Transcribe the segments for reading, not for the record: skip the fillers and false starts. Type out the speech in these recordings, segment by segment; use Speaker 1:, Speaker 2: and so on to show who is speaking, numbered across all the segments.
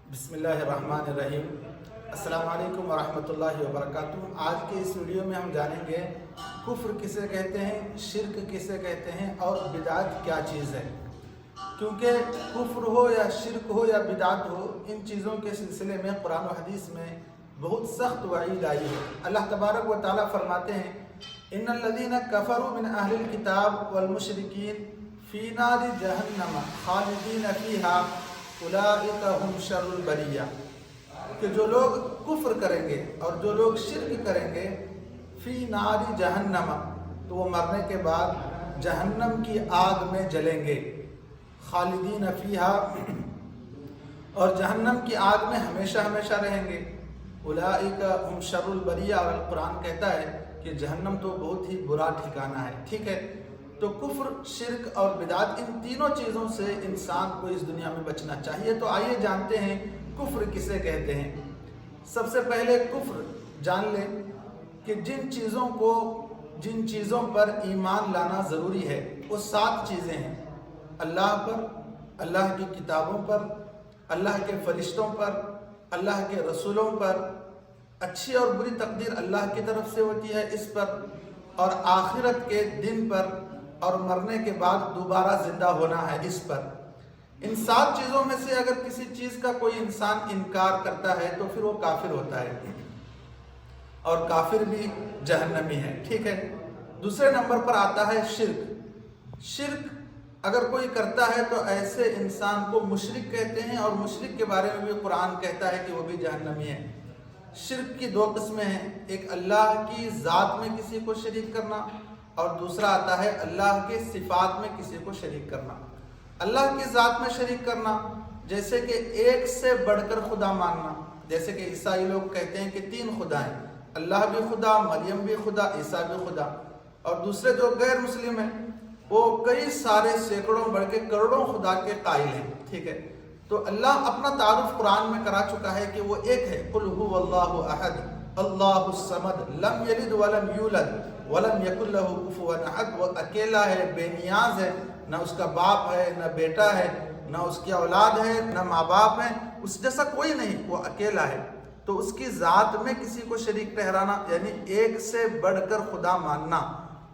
Speaker 1: बिस्मिल्लाहिर्रहमानिर्रहीम। अस्सलाम वालेकुम वरहमतुल्लाहि वबरकातुहू। आज के इस वीडियो में हम जानेंगे कुफ्र किसे कहते हैं, शिर्क किसे कहते हैं और बिदात क्या चीज़ है। क्योंकि कुफ्र हो या शिर्क हो या बिदात हो, इन चीज़ों के सिलसिले में कुरान और हदीस में बहुत सख्त वईद आई है। अल्लाह तबारक व तआला फरमाते हैं, इन्नल्लज़ीना कफ़रू मिन अहलिल किताब वल मुशरिकीन फ़ी नारि जहन्नम खालिदीन फ़ीहा उलाइका हुम शर्रुल बरिया, कि जो लोग कुफ्र करेंगे और जो लोग शिर्क करेंगे फ़ी नारि जहन्नम, तो वो मरने के बाद जहन्नम की आग में जलेंगे। खालिदीन फ़ीहा, और जहन्नम की आग में हमेशा हमेशा रहेंगे। उलाइका हुम शर्रुल बरिया, और कुरान कहता है कि जहन्नम तो बहुत ही बुरा ठिकाना है। ठीक है, तो कुफ्र, शिर्क और बिदात, इन तीनों चीज़ों से इंसान को इस दुनिया में बचना चाहिए। तो आइए जानते हैं कुफ्र किसे कहते हैं। सबसे पहले कुफ्र जान लें कि जिन चीज़ों पर ईमान लाना ज़रूरी है वो 7 चीज़ें हैं। अल्लाह पर, अल्लाह की किताबों पर, अल्लाह के फरिश्तों पर, अल्लाह के रसूलों पर, अच्छी और बुरी तकदीर अल्लाह की तरफ से होती है इस पर, और आखिरत के दिन पर, और मरने के बाद दोबारा जिंदा होना है इस पर। इन 7 चीज़ों में से अगर किसी चीज़ का कोई इंसान इनकार करता है तो फिर वो काफिर होता है, और काफिर भी जहन्नमी है। ठीक है, दूसरे नंबर पर आता है शिर्क। शिर्क अगर कोई करता है तो ऐसे इंसान को मुशरिक कहते हैं, और मुशरिक के बारे में भी कुरान कहता है कि वो भी जहन्नमी है। शिर्क की 2 किस्में हैं, एक अल्लाह की ज़ात में किसी को शरीक करना, और दूसरा आता है अल्लाह के सिफात में किसी को शरीक करना। अल्लाह की ज़ात में शरीक करना, जैसे कि एक से बढ़कर खुदा मानना, जैसे कि ईसाई लोग कहते हैं कि 3 खुदा हैं, अल्लाह भी खुदा, मरियम भी खुदा, ईसा भी खुदा। और दूसरे जो गैर मुस्लिम हैं वो कई सारे सैकड़ों बढ़ के करोड़ों खुदा के कायल हैं। ठीक है, तो अल्लाह अपना तारुफ कुरान में करा चुका है कि वो एक है। कुल हुवल्लाहु अहद अल्लाहुस समद लम यलिद वलम यूलद वलम यकुल लहू कुफुवन अहद। वो अकेला है, बेनियाज है, न उसका बाप है, न बेटा है, न उसकी औलाद है, न माँ बाप है, उस जैसा कोई नहीं, वो अकेला है। तो उसकी ज़ात में किसी को शरीक ठहराना, यानी एक से बढ़कर खुदा मानना,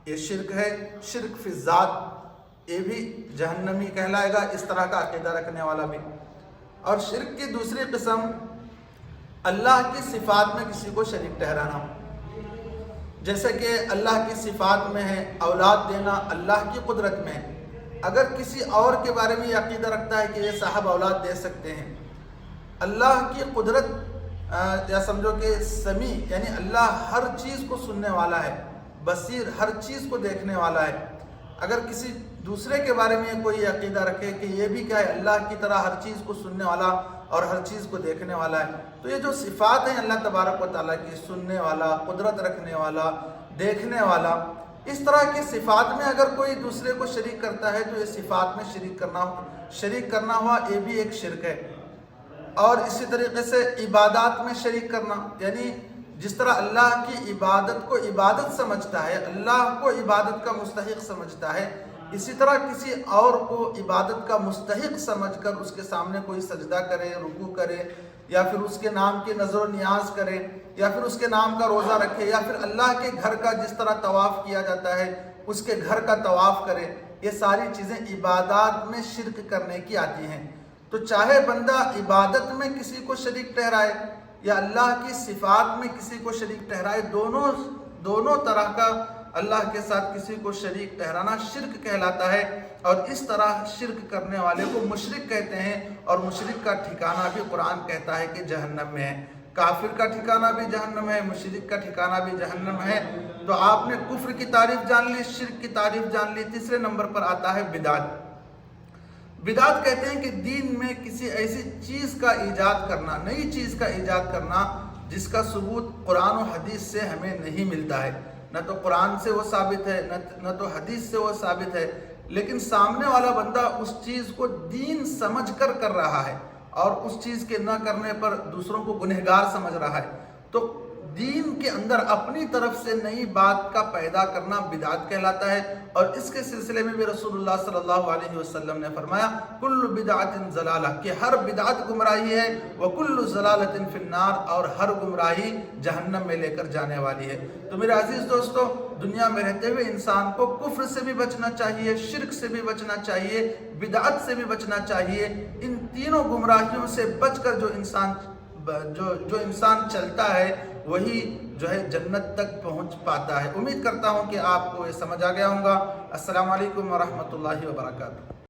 Speaker 1: ये शिर्क है। शिर्क फी ज़ात, ये भी जहन्नमी कहलाएगा, इस तरह का अकीदा रखने वाला भी। और शिर्क की दूसरी किस्म अल्लाह की सिफात में किसी को शरीक ठहराना, जैसे कि अल्लाह की सिफात में है औलाद देना, अल्लाह की कुदरत में है। अगर किसी और के बारे में अकीदा रखता है कि ये साहब औलाद दे सकते हैं, अल्लाह की कुदरत या समझो कि समी, यानी अल्लाह हर चीज़ को सुनने वाला है, बसीर, हर चीज़ को देखने वाला है। अगर किसी दूसरे के बारे में कोई अकीदा रखे कि ये भी क्या है, अल्लाह की तरह हर चीज़ को सुनने वाला और हर चीज़ को देखने वाला है, तो ये जो सिफ़ात हैं अल्लाह तबारक व तआला की, सुनने वाला, कुदरत रखने वाला, देखने वाला, इस तरह की सिफ़ात में अगर कोई दूसरे को शरीक करता है तो ये सिफ़ात में शरीक करना हुआ, ये भी एक शिर्क है। और इसी तरीके से इबादत में शरीक करना, यानी जिस तरह अल्लाह की इबादत को इबादत समझता है, अल्लाह को इबादत का मुस्तहिक समझता है, इसी तरह किसी और को इबादत का मुस्तहिक समझकर उसके सामने कोई सजदा करे, रुकू करे, या फिर उसके नाम की नज़र नियाज करे, या फिर उसके नाम का रोज़ा रखे, या फिर अल्लाह के घर का जिस तरह तवाफ़ किया जाता है उसके घर का तवाफ़ करे, ये सारी चीज़ें इबादत में शिर्क करने की आती हैं। तो चाहे बंदा इबादत में किसी को शरीक ठहराए या अल्लाह की सिफात में किसी को शरीक ठहराए, दोनों तरह का अल्लाह के साथ किसी को शरीक ठहराना शिर्क कहलाता है। और इस तरह शिर्क करने वाले को मुशरिक कहते हैं, और मुशरिक का ठिकाना भी कुरान कहता है कि जहन्नम में है। काफिर का ठिकाना भी जहन्नम है, मुशरिक का ठिकाना भी जहन्नम है। तो आपने कुफ्र की तारीफ जान ली, शिर्क की तारीफ जान ली। तीसरे नंबर पर आता है बिदात। बिदात कहते हैं कि दीन में किसी ऐसी चीज़ का ईजाद करना, नई चीज़ का ईजाद करना जिसका सबूत कुरान और हदीस से हमें नहीं मिलता है। न तो कुरान से वो साबित है, न तो हदीस से वो साबित है, लेकिन सामने वाला बंदा उस चीज़ को दीन समझ कर रहा है, और उस चीज़ के न करने पर दूसरों को गुनहगार समझ रहा है। तो دین کے اندر اپنی طرف سے نئی بات کا پیدا کرنا بدعت کہلاتا ہے۔ اور اس کے سلسلے میں بھی رسول اللہ صلی اللہ علیہ وسلم نے فرمایا کل بدعت ضلالہ، کہ ہر بدعت گمراہی ہے، وکل ضلالۃ فی النار، اور ہر گمراہی جہنم میں لے کر جانے والی ہے۔ تو میرے عزیز دوستو، دنیا میں رہتے ہوئے انسان کو کفر سے بھی بچنا چاہیے، شرک سے بھی بچنا چاہیے، بدعت سے بھی بچنا چاہیے۔ ان تینوں گمراہیوں سے بچ کر جو انسان چلتا ہے وہی جو ہے جنت تک پہنچ پاتا ہے۔ امید کرتا ہوں کہ آپ کو یہ سمجھ آ گیا ہوگا۔ السلام علیکم ورحمۃ اللہ وبرکاتہ۔